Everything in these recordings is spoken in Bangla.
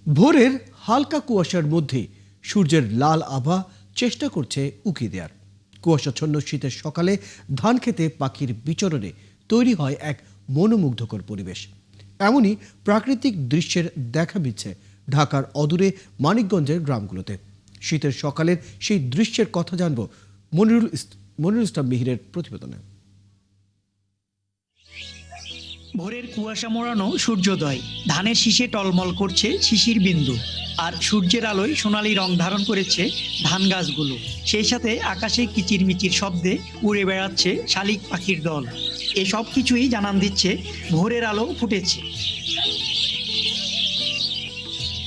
ভোরের হালকা কুয়াশার মধ্যে সূর্যের লাল আভা চেষ্টা করছে উকি দেয়ার। কুয়াশাচ্ছন্ন শীতের সকালে ধান খেতে পাখির বিচরণে তৈরি হয় এক মনোমুগ্ধকর পরিবেশ। এমনই প্রাকৃতিক দৃশ্যের দেখা মিলছে ঢাকার অদূরে মানিকগঞ্জের গ্রামগুলোতে। শীতের সকালের সেই দৃশ্যের কথা জানব মনিরুল ইসলাম মিহিরের প্রতিবেদনে। ভোরের কুয়াশা মোড়ানো সূর্যোদয়, ধানের শীষে টলমল করছে শিশির বিন্দু, আর সূর্যের আলোয় সোনালী রং ধারণ করেছে ধান গাছগুলো। সেই সাথে আকাশে কিচিরমিচির শব্দে উড়ে বেড়াচ্ছে শালিক পাখির দল। এসব কিছুই জানান দিচ্ছে ভোরের আলো ফুটেছে।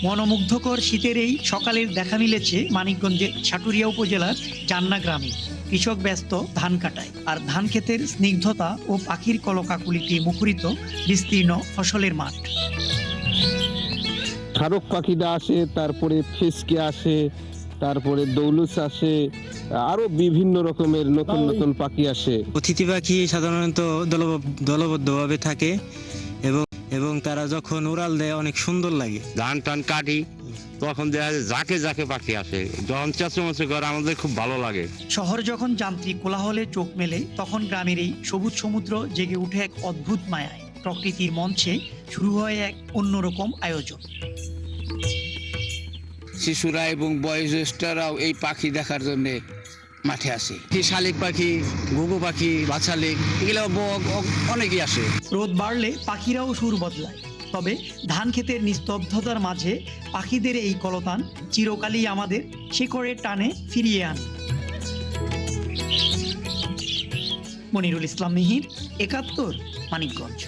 মনোমুগ্ধকর শীতের এই সকালের দেখা মিলেছে মানিকগঞ্জের সাটুরিয়া উপজেলার জান্না গ্রামে। কৃষক ব্যস্ত ধান কাটায়, আর ধান ক্ষেতের স্নিগ্ধতা ও পাখির কলকাকুলিতে মুখরিত বিস্তীর্ণ ফসলের মাঠ। শারক পাখিটা আসে, তারপরে ফিসকে আসে, তারপরে দৌলুস আসে, আরো বিভিন্ন রকমের নতুন নতুন পাখি আসে। অতিথি পাখি সাধারণত দলবদ্ধভাবে থাকে এবং তারা যখন উড়াল দেয় অনেক সুন্দর লাগে। ধান টান কাটি তখন দেখা যায় ঝাঁকে ঝাঁকে পাখি আসে, যখন চেঁচামেচি করে আমাদের খুব ভালো লাগে। শহর যখন যান্ত্রিক কোলাহলে চোখ মেলে, তখন গ্রামের এই সবুজ সমুদ্র জেগে উঠে এক অদ্ভুত মায়ায়। প্রকৃতির মঞ্চে শুরু হয় এক অন্যরকম আয়োজন। শিশুরা এবং বয়োজ্যেষ্ঠরাও এই পাখি দেখার জন্য মাঠে আসে। শালিক পাখি, ঘুঘু পাখি, বাছালিক, এগুলো অনেকেই আসে। রোদ বাড়লে পাখিরাও সুর বদলায়, তবে ধান ক্ষেতের নিস্তব্ধতার মাঝে পাখিদের এই কলতান চিরকালই আমাদের শেকড়ের টানে ফিরিয়ে আনে। মনিরুল ইসলাম মিহির, ৭১, মানিকগঞ্জ।